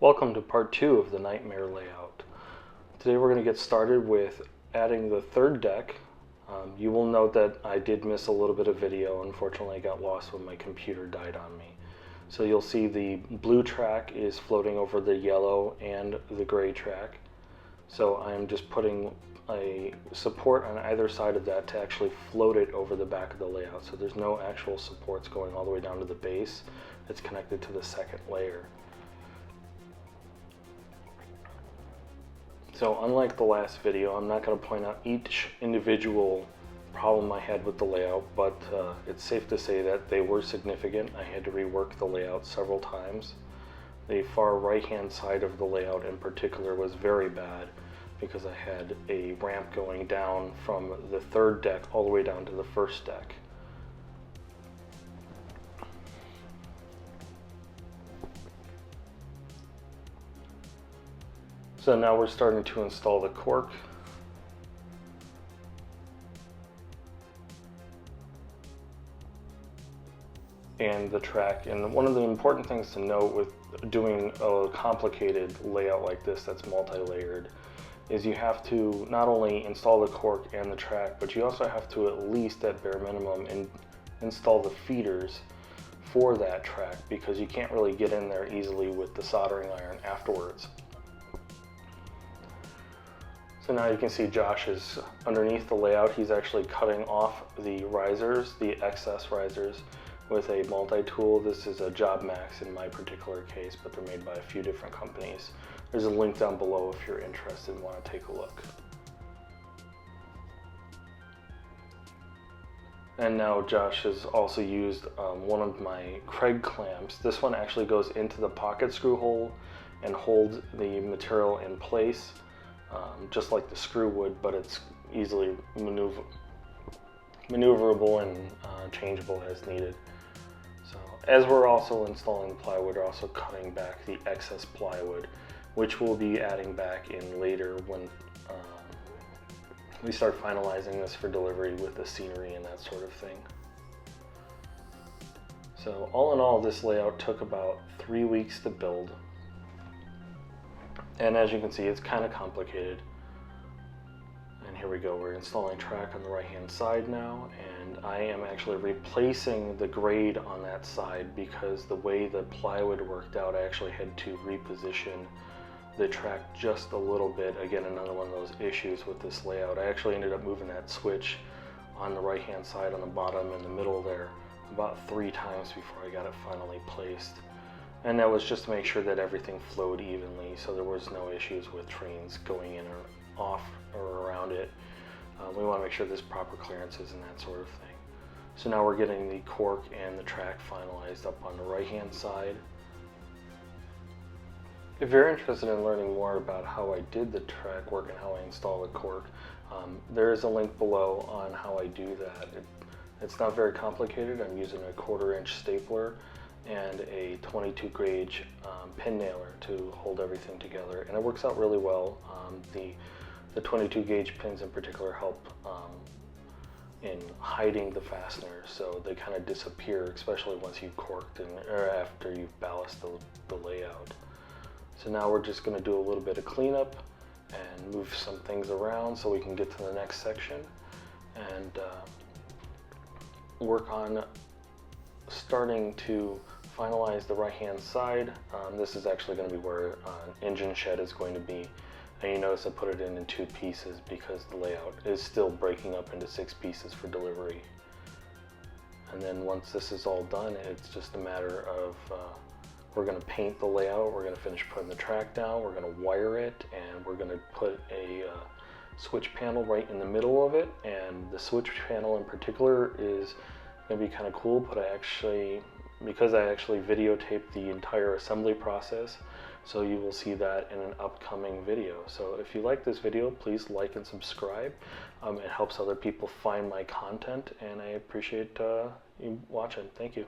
Welcome to part 2 of the Nightmare layout. Today we're going to get started with adding the third deck. You will note that I did miss a little bit of video. Unfortunately, I got lost when my computer died on me. So you'll see the blue track is floating over the yellow and the gray track. So I'm just putting a support on either side of that to actually float it over the back of the layout. So there's no actual supports going all the way down to the base. It's connected to the second layer. So unlike the last video, I'm not going to point out each individual problem I had with the layout, but it's safe to say that they were significant. I had to rework the layout several times. The far right hand side of the layout in particular was very bad because I had a ramp going down from the third deck all the way down to the first deck. So now we're starting to install the cork. And the track. And one of the important things to note with doing a complicated layout like this that's multi-layered is you have to not only install the cork and the track, but you also have to at least at bare minimum install the feeders for that track, because you can't really get in there easily with the soldering iron afterwards. So now you can see Josh is underneath the layout. He's actually cutting off the risers, the excess risers, with a multi-tool. This is a Job Max in my particular case, but they're made by a few different companies. There's a link down below if you're interested and want to take a look. And now Josh has also used one of my Craig clamps. This one actually goes into the pocket screw hole and holds the material in place. Just like the screw would, but it's easily maneuverable and changeable as needed. So as we're also installing plywood, we're also cutting back the excess plywood, which we'll be adding back in later when we start finalizing this for delivery with the scenery and that sort of thing. So all in all, this layout took about 3 weeks to build. And as you can see, it's kind of complicated. And here we go, we're installing track on the right hand side now, and I am actually replacing the grade on that side because the way the plywood worked out, I actually had to reposition the track just a little bit. Again, another one of those issues with this layout. I actually ended up moving that switch on the right hand side, on the bottom and the middle there, about 3 times before I got it finally placed. And that was just to make sure that everything flowed evenly, so there was no issues with trains going in or off or around it. We want to make sure there's proper clearances and that sort of thing. So now we're getting the cork and the track finalized up on the right hand side. If you're interested in learning more about how I did the track work and how I install the cork, there is a link below on how I do that. It's not very complicated. I'm using a 1/4 inch stapler and a 22 gauge pin nailer to hold everything together, and it works out really well. The 22 gauge pins in particular help in hiding the fasteners, so they kind of disappear, especially once you've corked or after you've ballasted the layout. So now we're just going to do a little bit of cleanup and move some things around so we can get to the next section and work on starting to finalize the right hand side. This is actually going to be where engine shed is going to be, and you notice I put it in 2 pieces because the layout is still breaking up into 6 pieces for delivery. And then once this is all done, it's just a matter of we're going to paint the layout, we're going to finish putting the track down, we're going to wire it, and we're going to put a switch panel right in the middle of it. And the switch panel in particular is going to be kind of cool, but because I actually videotaped the entire assembly process, so you will see that in an upcoming video. So if you like this video, please like and subscribe. It helps other people find my content, and I appreciate you watching. Thank you.